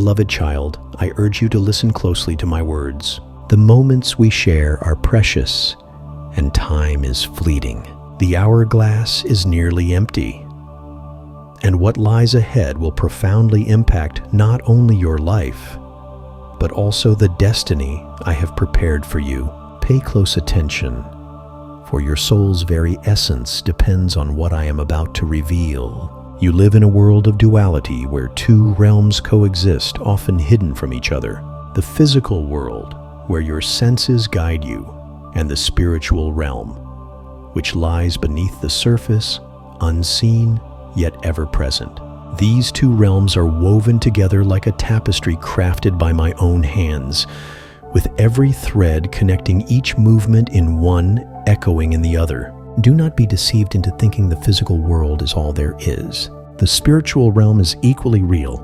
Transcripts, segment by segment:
Beloved child, I urge you to listen closely to my words. The moments we share are precious, and time is fleeting. The hourglass is nearly empty, and what lies ahead will profoundly impact not only your life, but also the destiny I have prepared for you. Pay close attention, for your soul's very essence depends on what I am about to reveal. You live in a world of duality where two realms coexist, often hidden from each other. The physical world, where your senses guide you, and the spiritual realm, which lies beneath the surface, unseen, yet ever-present. These two realms are woven together like a tapestry crafted by my own hands, with every thread connecting each movement in one, echoing in the other. Do not be deceived into thinking the physical world is all there is. The spiritual realm is equally real,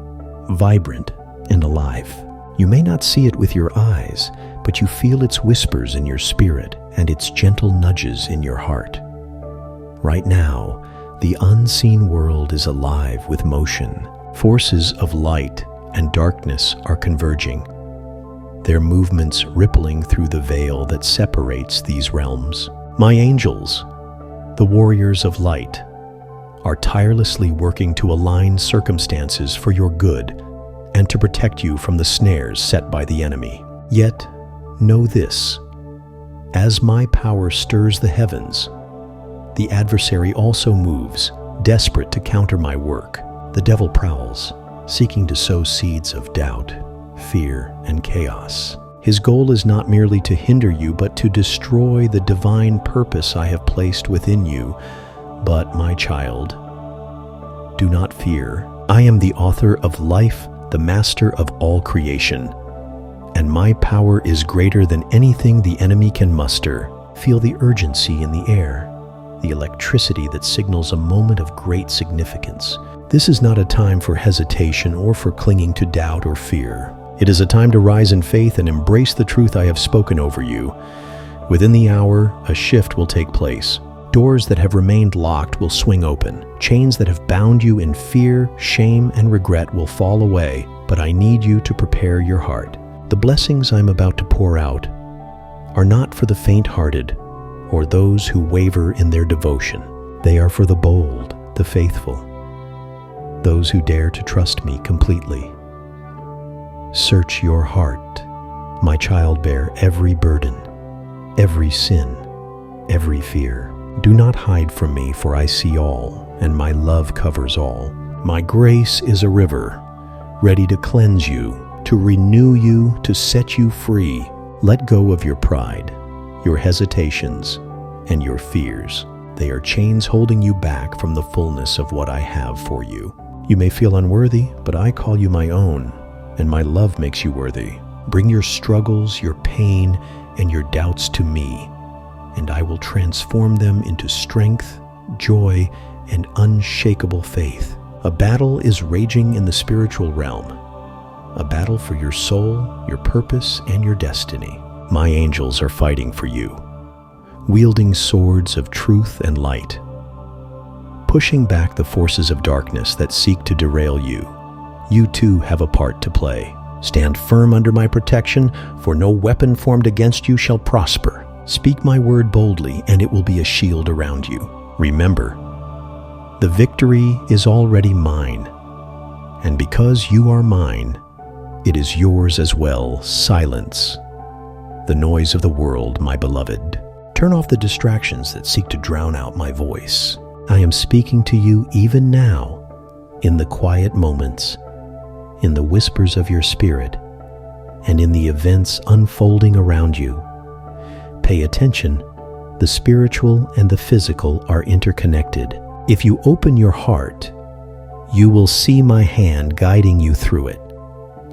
vibrant, and alive. You may not see it with your eyes, but you feel its whispers in your spirit and its gentle nudges in your heart. Right now, the unseen world is alive with motion. Forces of light and darkness are converging, their movements rippling through the veil that separates these realms. My angels, the warriors of light, are tirelessly working to align circumstances for your good and to protect you from the snares set by the enemy. Yet, know this: as my power stirs the heavens, the adversary also moves, desperate to counter my work. The devil prowls, seeking to sow seeds of doubt, fear, and chaos. His goal is not merely to hinder you, but to destroy the divine purpose I have placed within you. But, my child, do not fear. I am the author of life, the master of all creation, and my power is greater than anything the enemy can muster. Feel the urgency in the air, the electricity that signals a moment of great significance. This is not a time for hesitation or for clinging to doubt or fear. It is a time to rise in faith and embrace the truth I have spoken over you. Within the hour, a shift will take place. Doors that have remained locked will swing open. Chains that have bound you in fear, shame, and regret will fall away, but I need you to prepare your heart. The blessings I'm about to pour out are not for the faint-hearted or those who waver in their devotion. They are for the bold, the faithful, those who dare to trust me completely. Search your heart. My child, bear every burden, every sin, every fear. Do not hide from me, for I see all, and my love covers all. My grace is a river, ready to cleanse you, to renew you, to set you free. Let go of your pride, your hesitations, and your fears. They are chains holding you back from the fullness of what I have for you. You may feel unworthy, but I call you my own, and my love makes you worthy. Bring your struggles, your pain, and your doubts to me, and I will transform them into strength, joy, and unshakable faith. A battle is raging in the spiritual realm, a battle for your soul, your purpose, and your destiny. My angels are fighting for you, wielding swords of truth and light, pushing back the forces of darkness that seek to derail you. You too have a part to play. Stand firm under my protection, for no weapon formed against you shall prosper. Speak my word boldly, and it will be a shield around you. Remember, the victory is already mine, and because you are mine, it is yours as well. Silence the noise of the world, my beloved. Turn off the distractions that seek to drown out my voice. I am speaking to you even now, in the quiet moments, in the whispers of your spirit, and in the events unfolding around you. Pay attention. The spiritual and the physical are interconnected. If you open your heart, you will see my hand guiding you through it.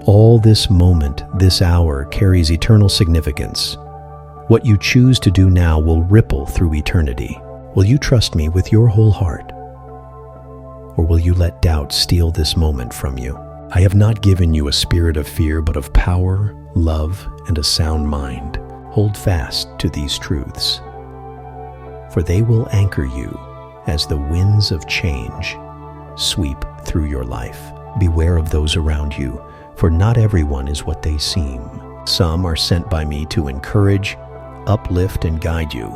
All this moment, this hour, carries eternal significance. What you choose to do now will ripple through eternity. Will you trust me with your whole heart? Or will you let doubt steal this moment from you? I have not given you a spirit of fear, but of power, love, and a sound mind. Hold fast to these truths, for they will anchor you as the winds of change sweep through your life. Beware of those around you For not everyone is what they seem. Some are sent by me to encourage, uplift, and guide you,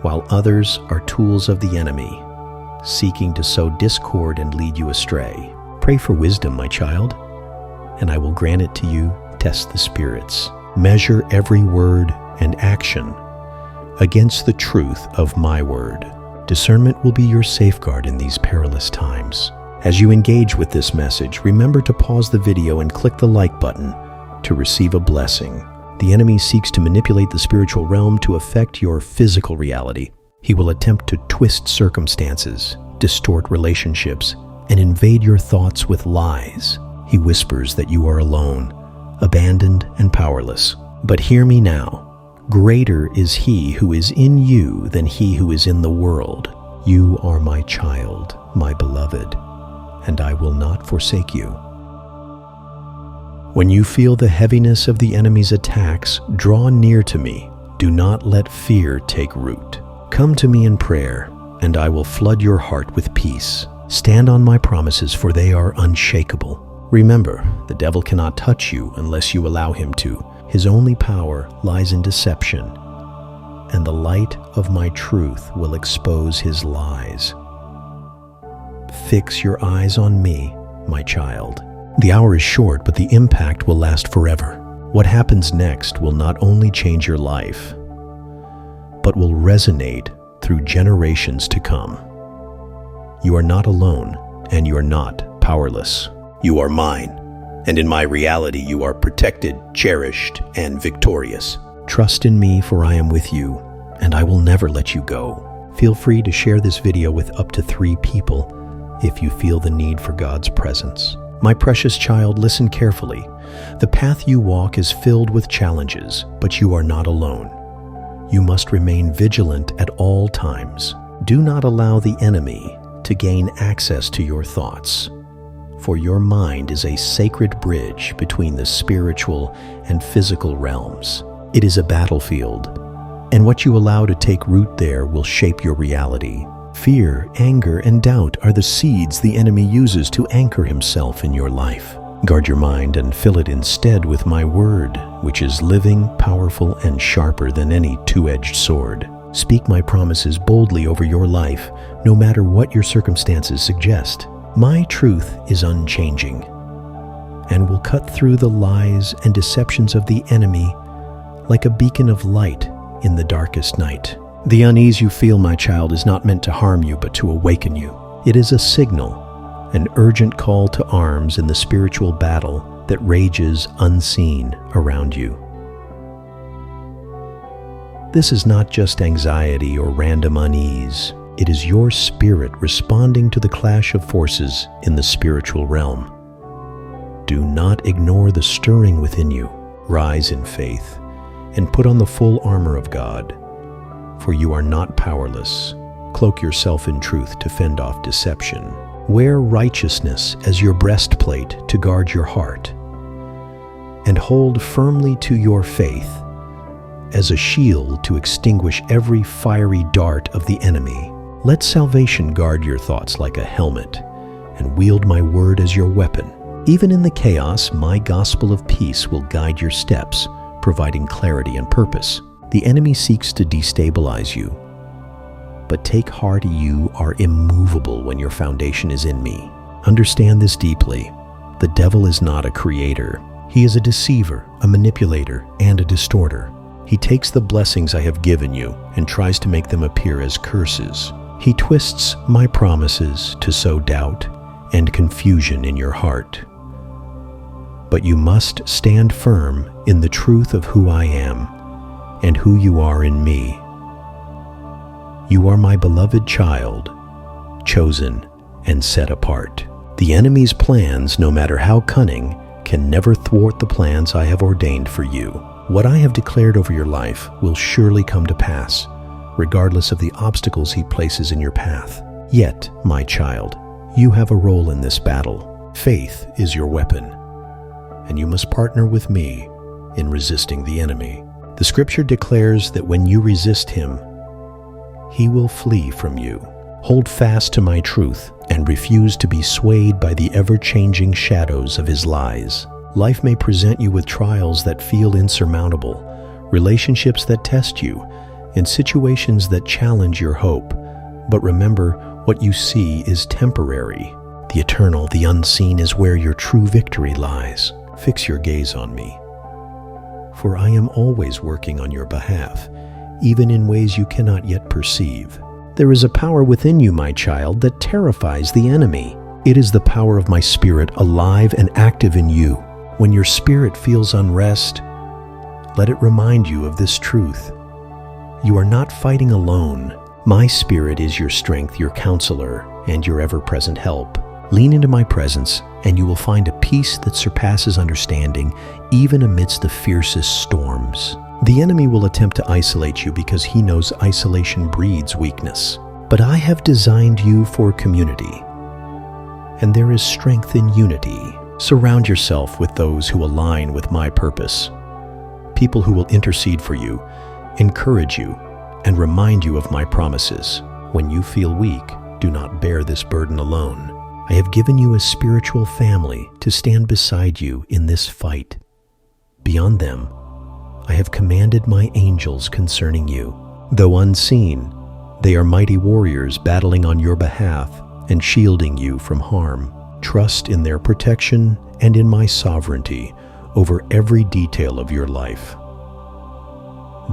while others are tools of the enemy, seeking to sow discord and lead you astray. Pray for wisdom, my child, and I will grant it to you. Test the spirits. Measure every word and action against the truth of my word. Discernment will be your safeguard in these perilous times. As you engage with this message, remember to pause the video and click the like button to receive a blessing. The enemy seeks to manipulate the spiritual realm to affect your physical reality. He will attempt to twist circumstances, distort relationships, and invade your thoughts with lies. He whispers that you are alone, abandoned, and powerless. But hear me now. Greater is he who is in you than he who is in the world. You are my child, my beloved, and I will not forsake you. When you feel the heaviness of the enemy's attacks, draw near to me. Do not let fear take root. Come to me in prayer, and I will flood your heart with peace. Stand on my promises, for they are unshakable. Remember, the devil cannot touch you unless you allow him to. His only power lies in deception, and the light of my truth will expose his lies. Fix your eyes on me, my child. The hour is short, but the impact will last forever. What happens next will not only change your life, but will resonate through generations to come. You are not alone, and you are not powerless. You are mine, and in my reality you are protected, cherished, and victorious. Trust in me, for I am with you, and I will never let you go. Feel free to share this video with up to 3 people if you feel the need for God's presence. My precious child, listen carefully. The path you walk is filled with challenges, but you are not alone. You must remain vigilant at all times. Do not allow the enemy to gain access to your thoughts, for your mind is a sacred bridge between the spiritual and physical realms. It is a battlefield, and what you allow to take root there will shape your reality. Fear, anger, and doubt are the seeds the enemy uses to anchor himself in your life. Guard your mind and fill it instead with my word, which is living, powerful, and sharper than any two-edged sword. Speak my promises boldly over your life, no matter what your circumstances suggest. My truth is unchanging and will cut through the lies and deceptions of the enemy like a beacon of light in the darkest night. The unease you feel, my child, is not meant to harm you, but to awaken you. It is a signal, an urgent call to arms in the spiritual battle that rages unseen around you. This is not just anxiety or random unease. It is your spirit responding to the clash of forces in the spiritual realm. Do not ignore the stirring within you. Rise in faith and put on the full armor of God, for you are not powerless. Cloak yourself in truth to fend off deception. Wear righteousness as your breastplate to guard your heart, and hold firmly to your faith as a shield to extinguish every fiery dart of the enemy. Let salvation guard your thoughts like a helmet, and wield my word as your weapon. Even in the chaos, my gospel of peace will guide your steps, providing clarity and purpose. The enemy seeks to destabilize you, but take heart, you are immovable when your foundation is in me. Understand this deeply. The devil is not a creator. He is a deceiver, a manipulator, and a distorter. He takes the blessings I have given you and tries to make them appear as curses. He twists my promises to sow doubt and confusion in your heart. But you must stand firm in the truth of who I am and who you are in me. You are my beloved child, chosen and set apart. The enemy's plans, no matter how cunning, can never thwart the plans I have ordained for you. What I have declared over your life will surely come to pass, regardless of the obstacles he places in your path. Yet, my child, you have a role in this battle. Faith is your weapon, and you must partner with me in resisting the enemy. The scripture declares that when you resist him, he will flee from you. Hold fast to my truth and refuse to be swayed by the ever-changing shadows of his lies. Life may present you with trials that feel insurmountable, relationships that test you, and situations that challenge your hope. But remember, what you see is temporary. The eternal, the unseen, is where your true victory lies. Fix your gaze on me, for I am always working on your behalf, even in ways you cannot yet perceive. There is a power within you, my child, that terrifies the enemy. It is the power of my spirit, alive and active in you. When your spirit feels unrest, let it remind you of this truth. You are not fighting alone. My spirit is your strength, your counselor, and your ever-present help. Lean into my presence, and you will find a peace that surpasses understanding, even amidst the fiercest storms. The enemy will attempt to isolate you because he knows isolation breeds weakness. But I have designed you for community, and there is strength in unity. Surround yourself with those who align with my purpose. People who will intercede for you, encourage you, and remind you of my promises. When you feel weak, do not bear this burden alone. I have given you a spiritual family to stand beside you in this fight. Beyond them, I have commanded my angels concerning you. Though unseen, they are mighty warriors battling on your behalf and shielding you from harm. Trust in their protection and in my sovereignty over every detail of your life.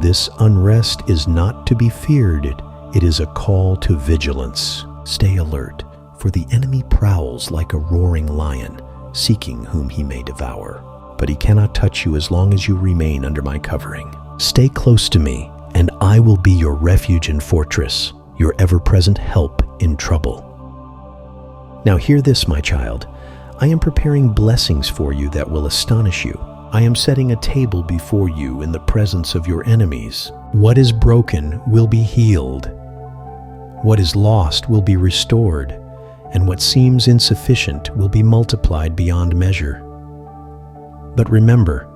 This unrest is not to be feared. It is a call to vigilance. Stay alert, for the enemy prowls like a roaring lion, seeking whom he may devour. But he cannot touch you as long as you remain under my covering. Stay close to me, and I will be your refuge and fortress, your ever-present help in trouble. Now hear this, my child. I am preparing blessings for you that will astonish you. I am setting a table before you in the presence of your enemies. What is broken will be healed. What is lost will be restored, and what seems insufficient will be multiplied beyond measure. But remember,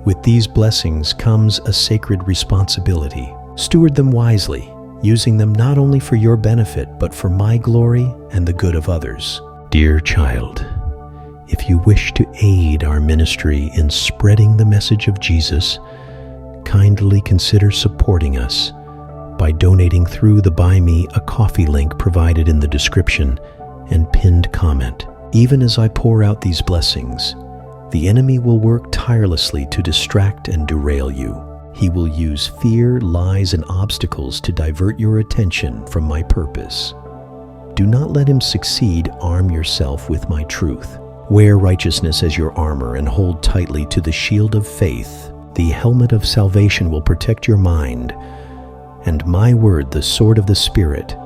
with these blessings comes a sacred responsibility. Steward them wisely, using them not only for your benefit, but for my glory and the good of others. Dear child, if you wish to aid our ministry in spreading the message of Jesus, kindly consider supporting us by donating through the Buy Me a Coffee link provided in the description and pinned comment. Even as I pour out these blessings, the enemy will work tirelessly to distract and derail you. He will use fear, lies, and obstacles to divert your attention from my purpose. Do not let him succeed. Arm yourself with my truth. Wear righteousness as your armor and hold tightly to the shield of faith. The helmet of salvation will protect your mind, and my word, the sword of the Spirit,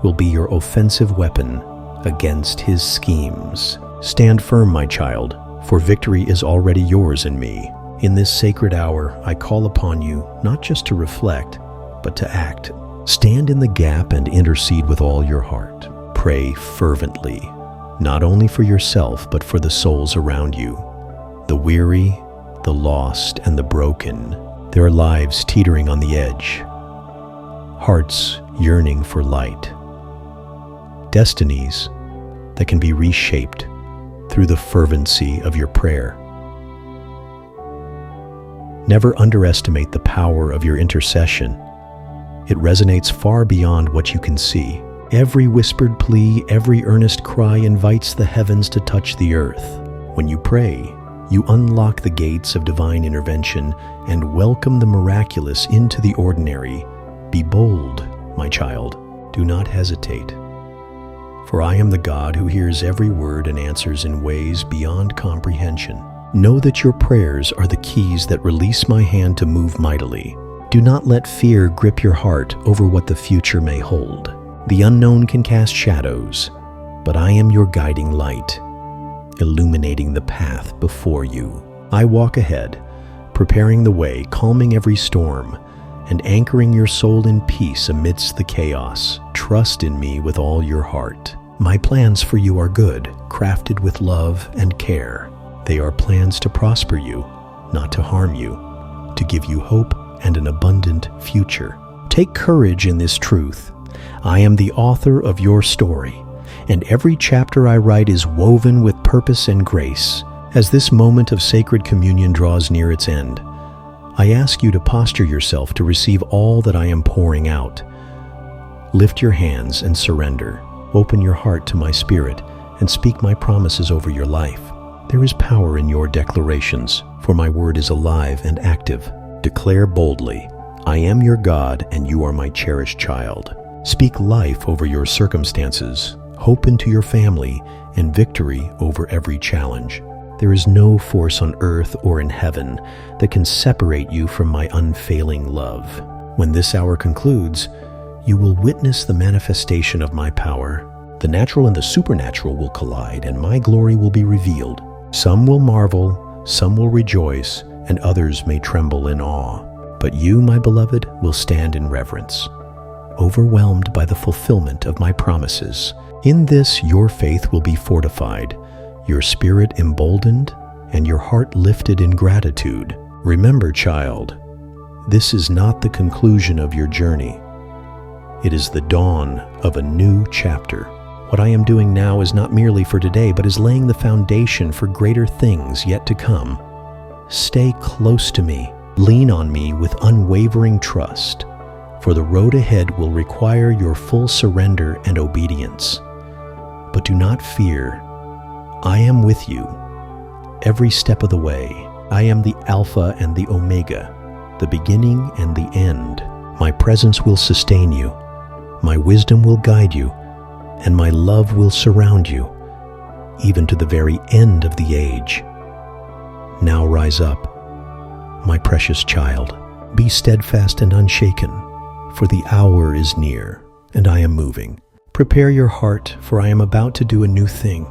will be your offensive weapon against his schemes. Stand firm, my child, for victory is already yours in me. In this sacred hour, I call upon you not just to reflect, but to act. Stand in the gap and intercede with all your heart. Pray fervently, not only for yourself, but for the souls around you, the weary, the lost, and the broken, their lives teetering on the edge, hearts yearning for light, destinies that can be reshaped through the fervency of your prayer. Never underestimate the power of your intercession. It resonates far beyond what you can see. Every whispered plea, every earnest cry invites the heavens to touch the earth. When you pray, you unlock the gates of divine intervention and welcome the miraculous into the ordinary. Be bold, my child. Do not hesitate. For I am the God who hears every word and answers in ways beyond comprehension. Know that your prayers are the keys that release my hand to move mightily. Do not let fear grip your heart over what the future may hold. The unknown can cast shadows, but I am your guiding light, illuminating the path before you. I walk ahead, preparing the way, calming every storm, and anchoring your soul in peace amidst the chaos. Trust in me with all your heart. My plans for you are good, crafted with love and care. They are plans to prosper you, not to harm you, to give you hope and an abundant future. Take courage in this truth. I am the author of your story, and every chapter I write is woven with purpose and grace. As this moment of sacred communion draws near its end, I ask you to posture yourself to receive all that I am pouring out. Lift your hands and surrender. Open your heart to my spirit and speak my promises over your life. There is power in your declarations, for my word is alive and active. Declare boldly, I am your God and you are my cherished child. Speak life over your circumstances, hope into your family, and victory over every challenge. There is no force on earth or in heaven that can separate you from my unfailing love. When this hour concludes, you will witness the manifestation of my power. The natural and the supernatural will collide, and my glory will be revealed. Some will marvel, some will rejoice, and others may tremble in awe. But you, my beloved, will stand in reverence, overwhelmed by the fulfillment of my promises. In this, your faith will be fortified, your spirit emboldened, and your heart lifted in gratitude. Remember, child, this is not the conclusion of your journey. It is the dawn of a new chapter. What I am doing now is not merely for today, but is laying the foundation for greater things yet to come. Stay close to me. Lean on me with unwavering trust, for the road ahead will require your full surrender and obedience. But do not fear. I am with you every step of the way. I am the Alpha and the Omega, the beginning and the end. My presence will sustain you. My wisdom will guide you, and my love will surround you, even to the very end of the age. Now rise up, my precious child. Be steadfast and unshaken, for the hour is near, and I am moving. Prepare your heart, for I am about to do a new thing,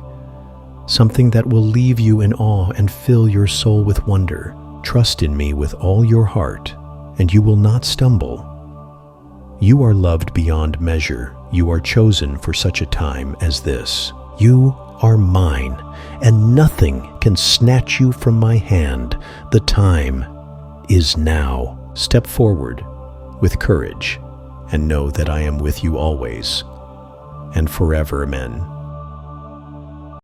something that will leave you in awe and fill your soul with wonder. Trust in me with all your heart, and you will not stumble. You are loved beyond measure. You are chosen for such a time as this. You are mine, and nothing can snatch you from my hand. The time is now. Step forward with courage, and know that I am with you always and forever. Amen.